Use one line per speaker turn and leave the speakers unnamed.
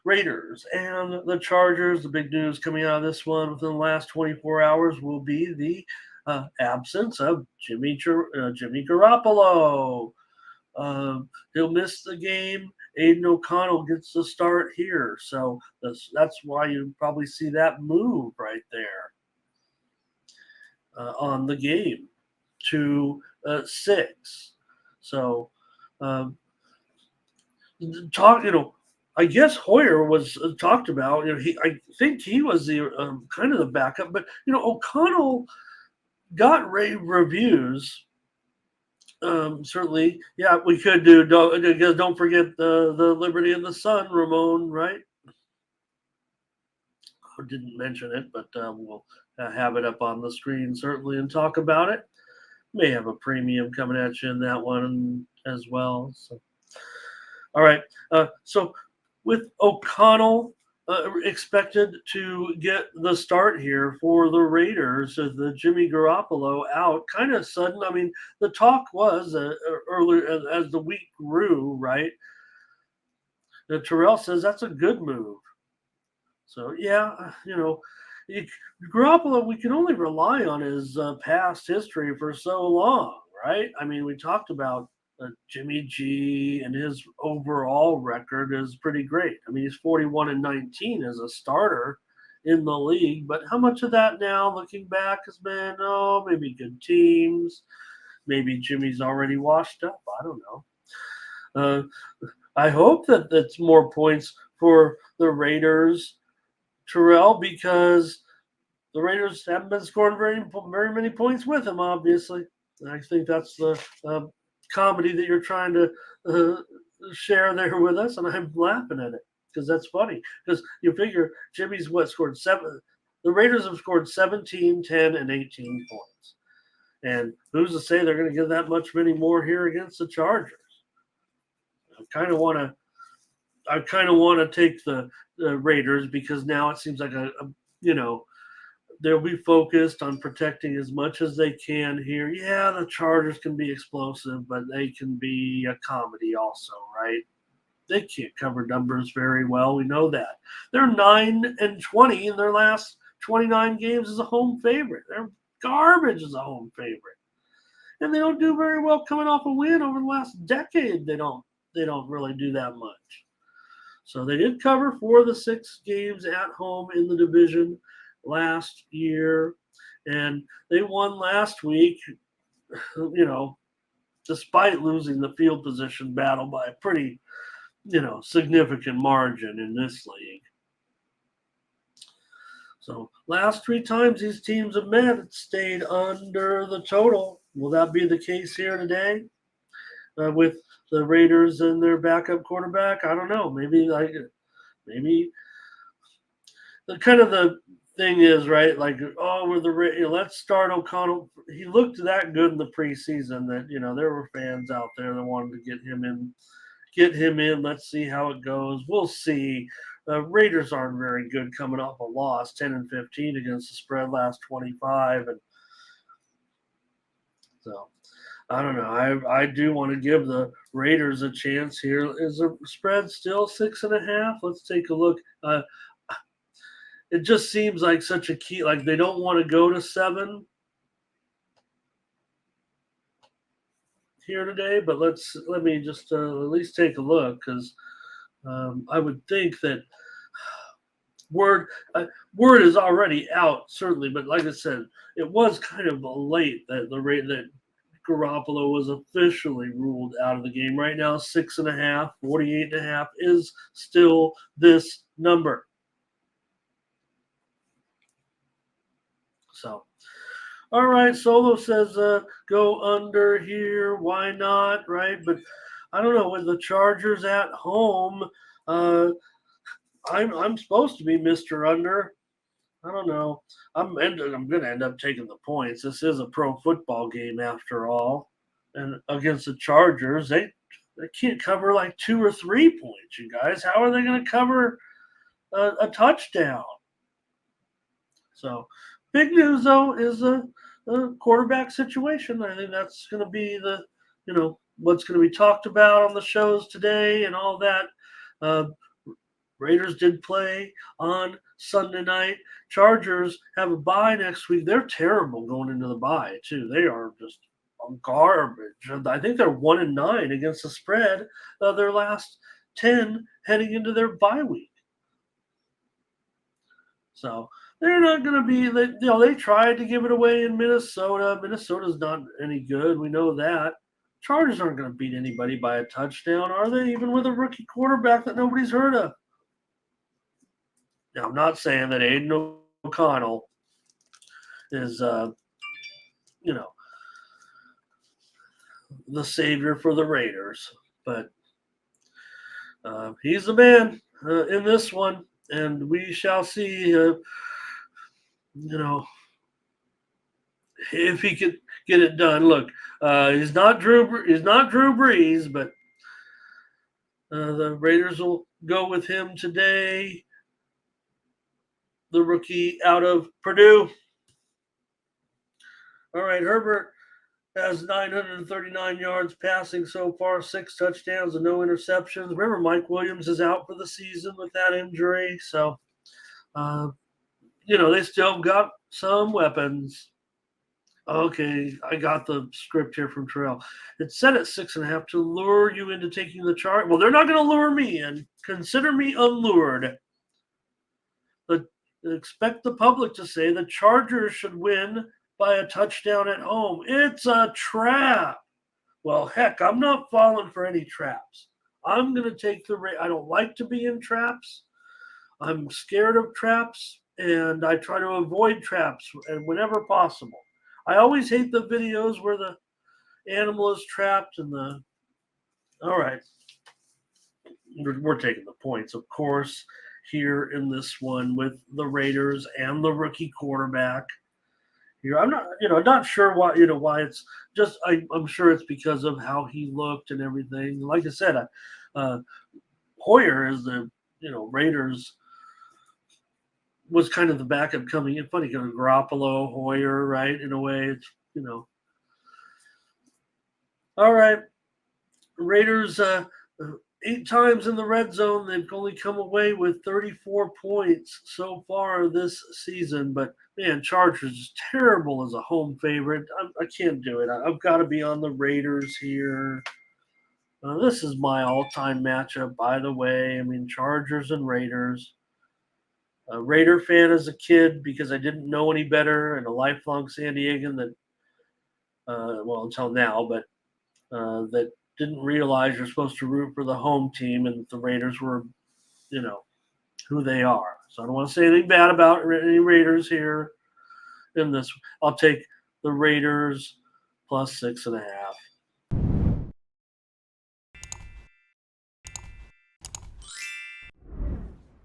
Raiders and the Chargers. The big news coming out of this one within the last 24 hours will be the absence of Jimmy Garoppolo. He'll miss the game. Aiden O'Connell gets the start here. So that's why you probably see that move right there on the game to 6. So I guess Hoyer was talked about. I think he was the kind of the backup, but O'Connell got rave reviews. Certainly, yeah, we could do. Don't forget the Liberty and the Sun, Ramon, right? I didn't mention it, but we'll have it up on the screen certainly and talk about it. May have a premium coming at you in that one as well. So, all right. So with O'Connell expected to get the start here for the Raiders, the Jimmy Garoppolo out, kind of sudden. I mean, the talk was earlier as the week grew, right? Terrell says that's a good move. So yeah, Garoppolo, we can only rely on his past history for so long, right? I mean, we talked about Jimmy G and his overall record is pretty great. I mean, he's 41-19 as a starter in the league, but how much of that now, looking back, has been maybe good teams, maybe Jimmy's already washed up. I don't know. I hope that that's more points for the Raiders, Terrell, because the Raiders haven't been scoring very many points with him, obviously. I think that's the comedy that you're trying to share there with us, and I'm laughing at it because that's funny. Because you figure Jimmy's scored 7. The Raiders have scored 17, 10, and 18 points. And who's to say they're going to get that much many more here against the Chargers? I kind of want to take the Raiders because now it seems like they'll be focused on protecting as much as they can here. Yeah, the Chargers can be explosive, but they can be a comedy also, right? They can't cover numbers very well. We know that. They're 9-20 in their last 29 games as a home favorite. They're garbage as a home favorite. And they don't do very well coming off a win over the last decade. They don't really do that much. So they did cover 4 of the 6 games at home in the division last year, and they won last week, despite losing the field position battle by a pretty, significant margin in this league. So last 3 times these teams have met, it stayed under the total. Will that be the case here today with the Raiders and their backup quarterback? I don't know. Maybe the kind of the thing is, right, like, let's start O'Connell. He looked that good in the preseason that there were fans out there that wanted to get him in. Let's see how it goes. We'll see. Raiders aren't very good coming off a loss, 10-15 against the spread last 25, and so I don't know. I do want to give the Raiders a chance here. Is the spread still 6.5? Let's take a look. It just seems like such a key. Like they don't want to go to 7 here today. But let me just at least take a look because I would think that word is already out certainly. But like I said, it was kind of late that that Garoppolo was officially ruled out of the game. Right now, 6.5, 48.5 is still this number. So, all right, Solo says go under here. Why not, right? But I don't know, with the Chargers at home, I'm supposed to be Mr. Under. I don't know. I'm going to end up taking the points. This is a pro football game after all, and against the Chargers, they can't cover like 2 or 3 points. You guys, how are they going to cover a touchdown? So, big news though is the quarterback situation. I think that's going to be what's going to be talked about on the shows today and all that. Raiders did play on Sunday night. Chargers have a bye next week. They're terrible going into the bye too. They are just garbage. I think they're 1-9 against the spread of their last 10 heading into their bye week. So they're not going to be. They tried to give it away in Minnesota. Minnesota's not any good. We know that. Chargers aren't going to beat anybody by a touchdown, are they? Even with a rookie quarterback that nobody's heard of. Now, I'm not saying that Aiden O'Connell is, the savior for the Raiders, but he's the man in this one, and we shall see. If he could get it done. Look, he's not Drew Brees, but the Raiders will go with him today. The rookie out of Purdue. All right, Herbert has 939 yards passing so far, 6 touchdowns and no interceptions. Remember, Mike Williams is out for the season with that injury, so they still got some weapons. Okay, I got the script here from Terrell. It's set at 6.5 to lure you into taking the charge. Well, they're not going to lure me in. Consider me allured. Expect the public to say the Chargers should win by a touchdown at home. It's a trap. Well, heck, I'm not falling for any traps. I'm going to take I don't like to be in traps. I'm scared of traps, and I try to avoid traps whenever possible. I always hate the videos where the animal is trapped all right. We're taking the points, of course, here in this one with the Raiders and the rookie quarterback. Here, I'm not sure why it's just. I'm sure it's because of how he looked and everything. Like I said, Hoyer is the Raiders was kind of the backup coming in. Funny, kind of Garoppolo, Hoyer, right? In a way, it's All right, Raiders. 8 times in the red zone. They've only come away with 34 points so far this season. But, man, Chargers is terrible as a home favorite. I can't do it. I've got to be on the Raiders here. This is my all-time matchup, by the way. I mean, Chargers and Raiders. A Raider fan as a kid because I didn't know any better, and a lifelong San Diegan that, until now, but that didn't realize you're supposed to root for the home team and the Raiders were, who they are. So I don't want to say anything bad about any Raiders here in this. I'll take the Raiders plus 6.5.